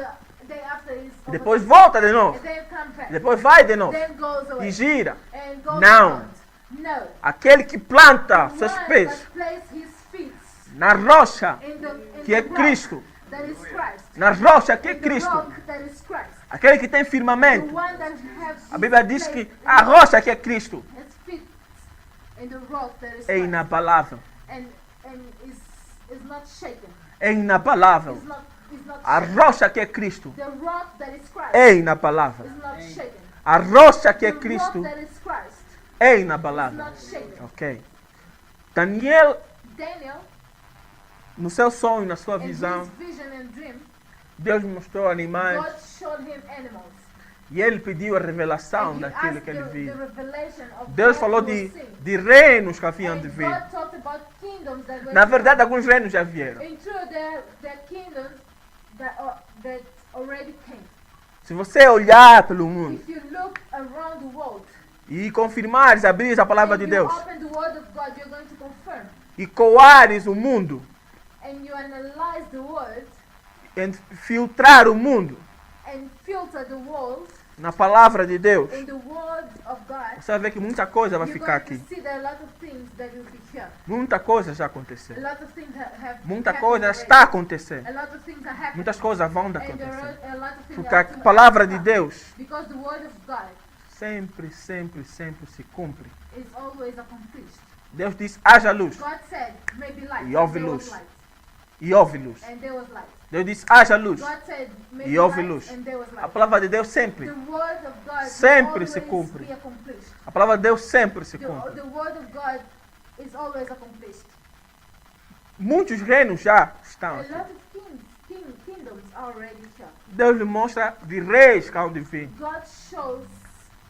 the day after is over. Depois volta de novo. And then come back. Depois vai de novo. Then goes away. E gira. And goes Não. around. No. Aquele que planta The seus one pés that places his feet na rocha in que é the rock Cristo. that is Christ. Na rocha que é In the Cristo. rock that is Christ. Aquele que tem The firmamento. one that has A Bíblia diz que a rocha que é Cristo his feet in the rock that is é Christ. inabalável. And is not shaken. É inabalável. Is not A shaken. rocha que é Cristo The rock that is Christ é inabalável. is not shaken. A rocha que é The Cristo rock that is Christ é It's inabalável. not shaken. Ok. Daniel, Daniel, no seu sonho, na sua in visão, his vision and dream, Deus mostrou animais God showed him animals. e ele pediu a revelação And he daquilo asked que ele the viu. revelation of Deus what falou he de, was seeing. de reinos que haviam de And vir. God talked about kingdoms that were Na to verdade, come. alguns reinos já vieram. In truth, there are kingdoms that already came. Se você olhar pelo mundo If you look around the world e confirmares, abrires a palavra and de you Deus open the word of God, you're going to confirm. e coares o mundo, And you analyze the word e filtrar o mundo and filter the world na palavra de Deus, in the word of God, você vai ver que muita coisa vai you're ficar going aqui. to see that a lot of things that will be here. Muita coisa já A aconteceu. lot of things have Muita happened coisa already. está acontecendo. A lot of things are happening. Muitas coisas vão And there acontecer. are a lot of things Porque that a are palavra to de come. Deus Because the word of God sempre, sempre, sempre se cumpre. is always accomplished. Deus diz, haja luz. God said, maybe light. E houve There was luz. light. E houve luz. And there was light. Deus diz, haja luz. God said, maybe E houve light, luz. and there was A light. palavra de Deus sempre. The word of God Sempre will se always cumpre. be accomplished. A palavra de Deus sempre se The cumpre. word of God is always accomplished. Muitos reinos já estão A aqui. lot of kingdoms are already here. Deus lhe mostra de reis que hão de vir. God shows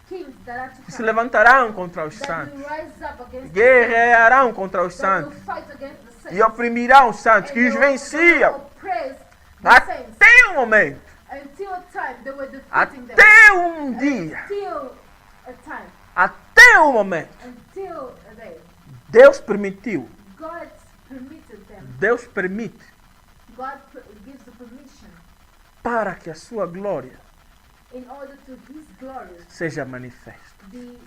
kings that are to Que se come. levantarão contra os That santos. will rise up against the Guerrearão contra os saints. That santos. will fight against the saints. E oprimirão os santos. And Que os they will venciam. oppress the saints. Até o momento. Until a time they were defeating them. Até um dia. Until a time. Até o momento. Until a day. Deus permitiu. God permitted them. Deus permite God gives the permission para que a sua glória in order to His glory seja manifesta. be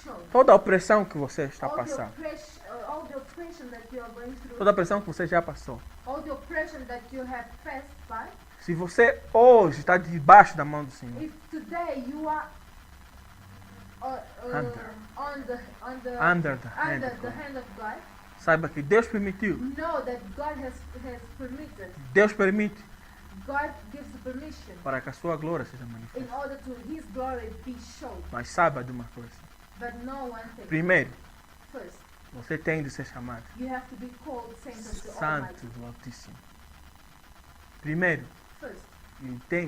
shown. Toda a opressão que você está All the passando. oppression that you are going through, Toda a opressão que você já passou. all the oppression that you have passed by, Se você hoje está debaixo da mão do Senhor. if today you are Under. under Under the hand the of God. hand of God, Saiba que Deus permitiu. know that God has permitted. Deus permite God gives the permission para que a sua glória seja in manifesta. order to His glory be shown. Mas saiba de uma coisa. But know one thing. Primeiro, First, você tem de ser chamado you have to be called saint of the Santo Almighty. do Altíssimo. Primeiro, First,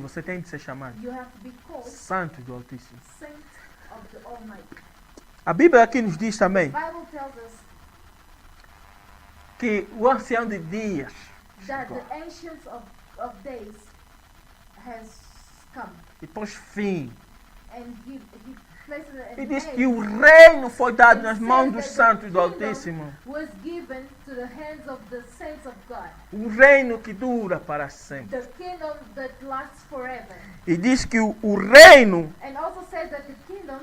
você tem de ser chamado you have to be called Santo do Altíssimo. saint of the Almighty. A Bíblia aqui nos diz também The Bible tells us que o ancião de dias that chegou. the ancient of days has come, E pôs fim. and he places an E diz end. que o reino foi dado It nas says mãos dos that the santos do kingdom Altíssimo. was given to the hands of the saints of God. Um reino que dura para sempre. The kingdom that lasts forever. E diz que o reino And also says that the kingdom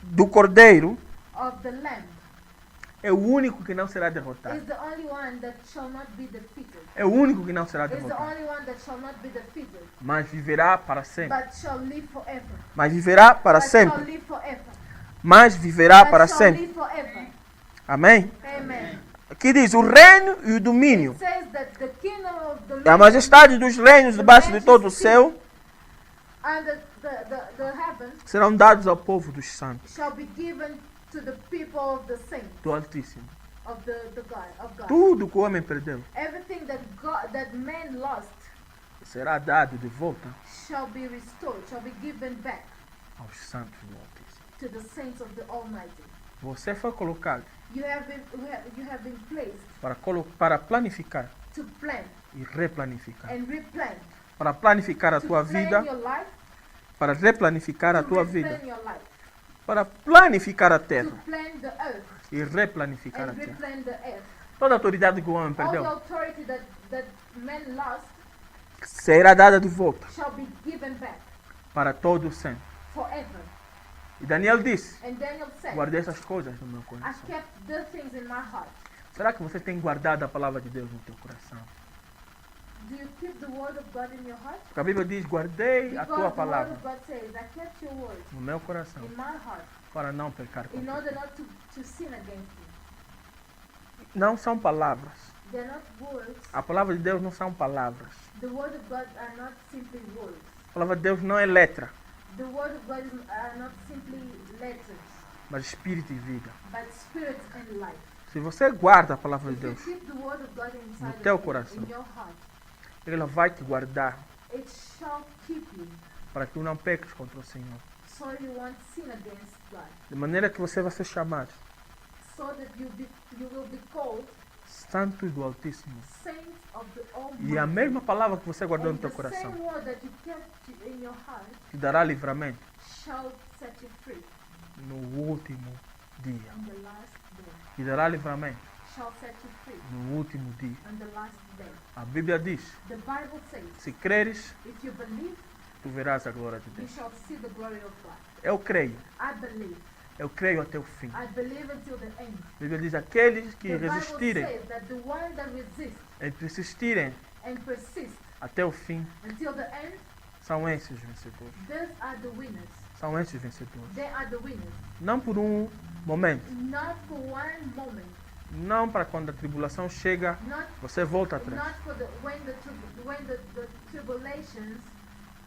do Cordeiro of the Lamb é o único que não será derrotado. is the only one that shall not be defeated. É o único que não será Is the derrotado. only one that shall not be defeated, Mas viverá para sempre. but shall live forever. Mas viverá para But shall sempre. live forever. Mas viverá But para shall sempre. live forever. Amém? Amen. Aqui diz o reino e o domínio. It says that the kingdom of the E a majestade dos reinos debaixo de todo o céu and the heaven serão dados ao povo dos santos, shall be given to the people of the saints do Altíssimo. of God. Tudo que o homem perdeu Everything that man lost será dado de volta shall be restored, shall be given back aos santos do Altíssimo. to the saints of the Almighty. Você foi colocado You have been placed para planificar to plan e replanificar. and replan. Para planificar a To tua plan vida, your life, para replanificar a to tua replan vida, your life, para planificar a to terra plan the earth e replanificar a and terra. replan the earth. Toda a autoridade que o homem All the perdeu authority that man lost será dada de volta shall be given back para todo o sempre. forever. E Daniel disse: And Daniel said, guardei essas coisas no meu I coração. kept the things in my heart. Será que você tem guardado a palavra de Deus no teu coração? Do you keep the word of God in your heart? Porque a Bíblia diz: guardei a Because tua the word palavra of God says, I kept your word no meu coração in my heart para não pecar in contra order ti. not to sin against you. Não são palavras. They're not words. A palavra de Deus não são palavras. The word of God are not simply words. A palavra de Deus não é letra. The word of God are not simply letters. mas espírito e vida. but spirit and life. Se você guarda a palavra de If you Deus, keep the word of God inside no teu of you, coração. in your heart, ela vai te guardar it shall keep you, para que tu não peques contra o Senhor. so you won't sin against God, De maneira que você vai ser chamado so that you will be called Santo do Altíssimo. saints of the Almighty. E a mesma palavra que você guardou And no teu the coração same word that you kept in your heart te dará livramento shall set you free no último dia. on the last day. Te dará livramento Shall set you free no último dia. on the last day. A Bíblia diz: The Bible says, se creres, if you believe, tu verás a glória de you Deus. shall see the glory of God. Eu creio. I believe. Eu creio até o fim. I believe until the end. A Bíblia diz: aqueles que The Bible resistirem says that the one that resists e persistirem and persists até o fim until the end, são esses vencedores. those are the winners. São esses vencedores. They are the winners. Não por um momento. Not for one moment. Não para quando a tribulação chega, Not você volta atrás. not for the when the tribulations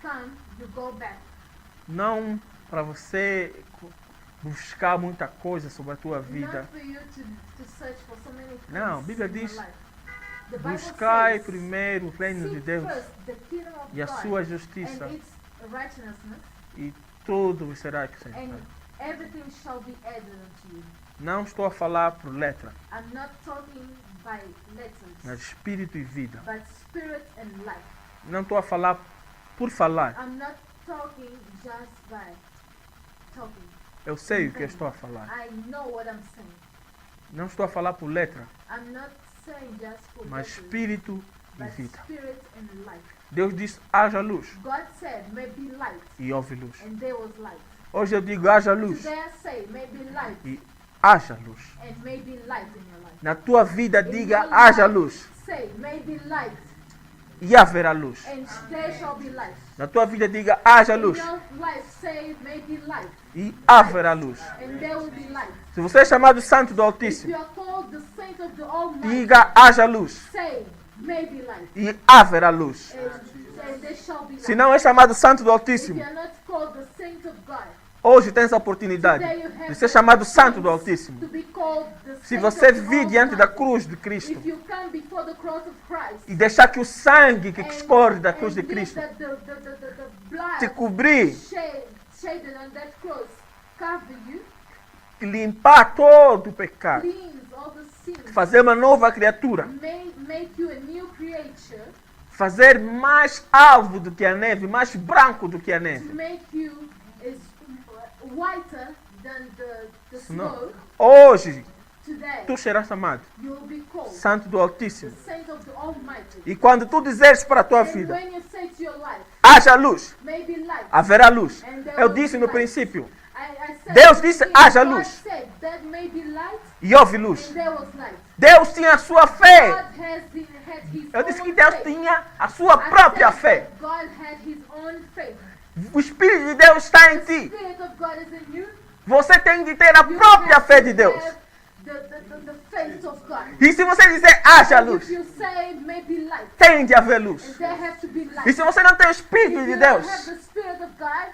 come, you go back. Não para você buscar muita coisa sobre a tua vida. Not for you to search for so many things. Não, a Bíblia in your diz: life. The Bible buscai says, primeiro o reino de seek Deus first the kingdom of e a God sua justiça, and its righteousness, e tudo vos será and acrescentado. everything shall be added unto you. Não estou a falar por letra, I'm not talking by letters, mas espírito e vida. but spirit and life. Não estou a falar por falar. I'm not talking just by talking. Eu sei o que eu estou a falar. I know what I'm saying. Não estou a falar por letra, I'm not saying just for mas letters, espírito e but vida. spirit and life. Deus disse: haja luz, God said, may be light, e houve luz. and there was light. Hoje eu digo: haja luz, Today I say, may be light, e haja luz. and may be light in your life. Na tua vida, In diga: your haja life, luz, say, may be light, e haverá luz. and there shall be light. Na tua vida, diga: haja In luz, your life, say, may be light, e haverá luz. and there will be light. Se você é chamado Santo do If Altíssimo, you are called the saint of the Almighty, diga: haja luz, say, may be light, e haverá luz. and there shall be light. Se não é chamado Santo do If Altíssimo, you are not called the saint of God, hoje tens a oportunidade today you have de ser the chamado Santo chance do Altíssimo. to be called the Se saint você of the vir diante da Almighty. cruz de Cristo If you come before the cross of Christ e deixar que o sangue que and- escorre da cruz de and leave Cristo that the blood te cobrir, shaded on that cross cover you, limpar todo o pecado, cleanse all the sins, fazer uma nova criatura, make you a new creature, fazer mais alvo do que a neve, mais branco do que a to neve. make you is whiter than the Não. snow. Hoje, Today tu serás chamado you will be called Santo do the Altíssimo. saint of the Almighty. E quando tu dizeres para a tua And vida: when you say to your life, haja luz, may be light. haverá luz. And there Eu will disse be no light. princípio, I said, Deus disse, haja God luz. said that may be light, e houve luz. and there was light. Deus tinha a sua fé. God had his Eu disse que own Deus faith. tinha a sua I própria said fé. that God had his own faith. O Espírito de Deus está em The ti. Spirit of God is in you. Você tem de ter a You própria have fé to de Deus. have the faith of God. E se você dizer haja If luz, you say may be light, tem de haver luz. and there has to be E light. se você não tem o If Espírito de you Deus, don't have the Spirit of God,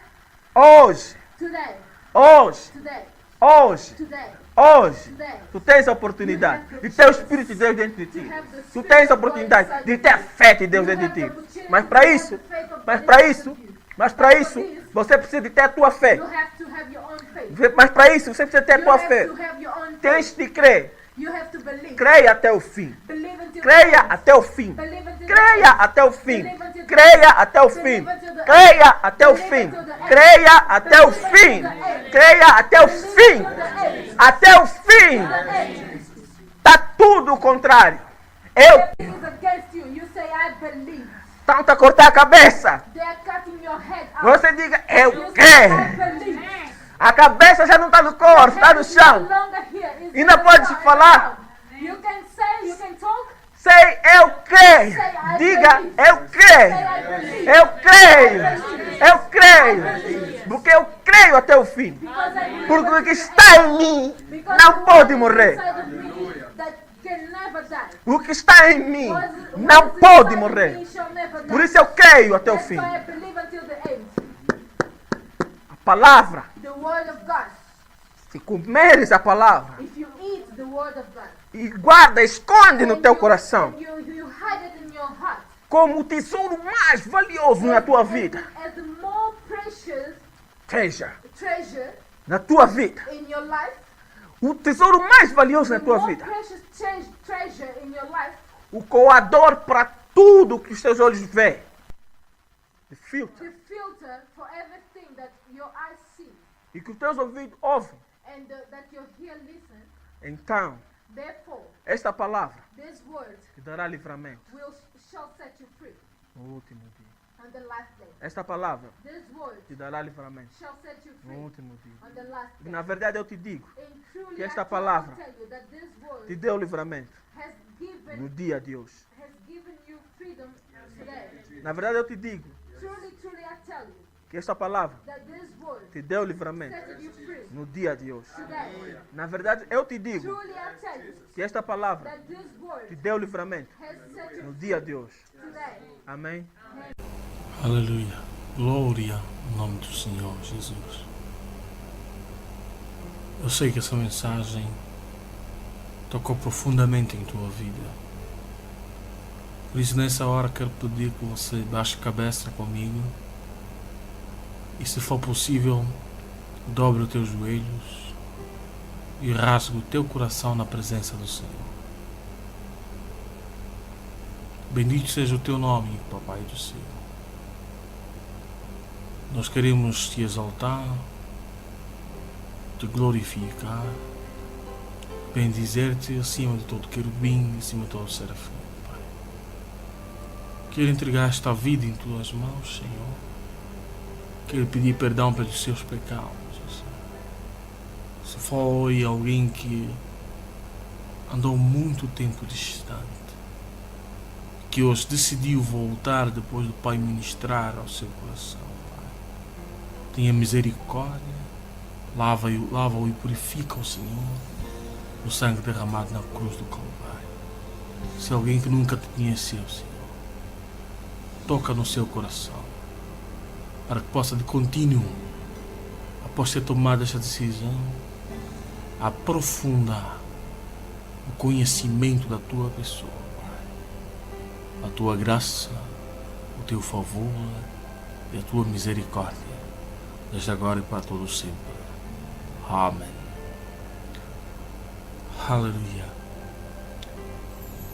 hoje, today, hoje, today, hoje, today, hoje, today, tu tens a oportunidade de ter o Espírito de Deus dentro de ti. Tu tens a oportunidade de ter a fé de Deus dentro de ti. Mas para isso, você precisa de ter a tua fé. you have to have your own faith. Mas para isso, você precisa ter a You tua have fé. to have your own Tens faith. de crer. You have to believe. Creia até o fim. Believe until Creia the end. até o fim. Believe until the Creia end. até o fim. Believe until the Creia end. até o fim. Believe until the Creia end. até o Believe fim. until the end. Creia até o Believe fim. until the end. Creia até o Believe fim. until the end. Até o fim. The end. Está tudo o contrário. Eu Everything is against you. You say, I believe. tanto a cortar a cabeça. They are cutting your head out. Você diga, eu You say, quero. I believe. A cabeça já não está no corpo, está no chão. No longer here. It's Ainda on the pode ground. falar. You can say, you can talk. Sei, eu creio. Diga, eu creio. Eu creio. Eu creio. Porque eu creio até o fim. Because I believe Porque o until que the está end. em mim Because não the pode one morrer. inside of me that can never die. O que está em mim What não is pode inside of morrer. me shall never die. Por isso eu creio até o That's fim. why I believe until the end. A palavra The word of God Se comeres a palavra if you eat the word of God, e guarda, esconde no teu coração, and you hide it in your heart, como o tesouro mais valioso na tua vida, as the more precious treasure na tua vida, in your life, o tesouro mais valioso the na tua more vida, precious treasure in your life, o coador para tudo que os teus olhos veem, the filter, the filter for everything that your eyes see e que os teus ouvidos ouvem. and that your ear listen. Então, Therefore, esta palavra this word te dará livramento shall set you free no último dia. on the last day. Esta palavra This word te dará livramento shall set you no free último dia. on the last E day. na verdade eu te digo, And truly, que esta I palavra tell you that this word te deu livramento has no given dia de hoje. you freedom today. Na verdade eu te digo Truly, I tell you que esta palavra that this word te deu livramento set you free no dia de hoje. today. Na verdade eu te digo Truly, I tell you que esta palavra that this te word deu livramento has set you no free dia de hoje. today. Amém? Aleluia. Glória ao nome do Senhor Jesus. Eu sei que essa mensagem tocou profundamente em tua vida. Por isso, nessa hora, quero pedir que você baixe a cabeça comigo e, se for possível, dobre os teus joelhos e rasgue o teu coração na presença do Senhor. Bendito seja o teu nome, Papai do Céu. Nós queremos te exaltar, te glorificar, bendizer-te acima de todo querubim, acima de todo serafim, Pai. Quero entregar esta vida em tuas mãos, Senhor. Quero pedir perdão pelos seus pecados, Senhor. Se foi alguém que andou muito tempo distante, que hoje decidiu voltar depois do Pai ministrar ao seu coração, Pai, tenha misericórdia, lava-o e purifica o Senhor no sangue derramado na cruz do Calvário. Se alguém que nunca te conheceu, Senhor, toca no seu coração, para que possa de contínuo, após ter tomado esta decisão, aprofundar o conhecimento da tua pessoa, Pai, a tua graça, o teu favor e a tua misericórdia, desde agora e para todo sempre. Amém. Aleluia.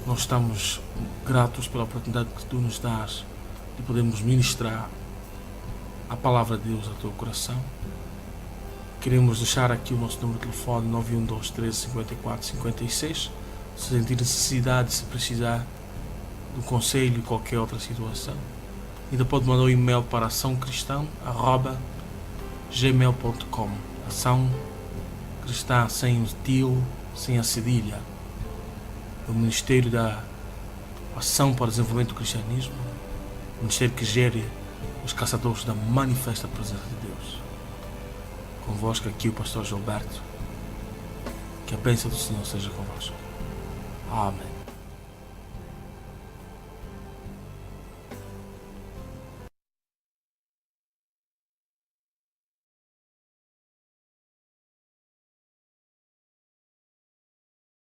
Nós estamos gratos pela oportunidade que tu nos dás de podermos ministrar a palavra de Deus ao teu coração. Queremos deixar aqui o nosso número de telefone 912-13-54-56. Se sentir necessidade, se precisar de um conselho e qualquer outra situação, ainda pode mandar um e-mail para açãocristã@gmail.com. Ação cristã sem o tio, sem a cedilha. O Ministério da Ação para o Desenvolvimento do Cristianismo, o Ministério que gere os caçadores da manifesta presença de Deus. Convosco aqui o pastor Gilberto. Que a bênção do Senhor seja convosco. Amém.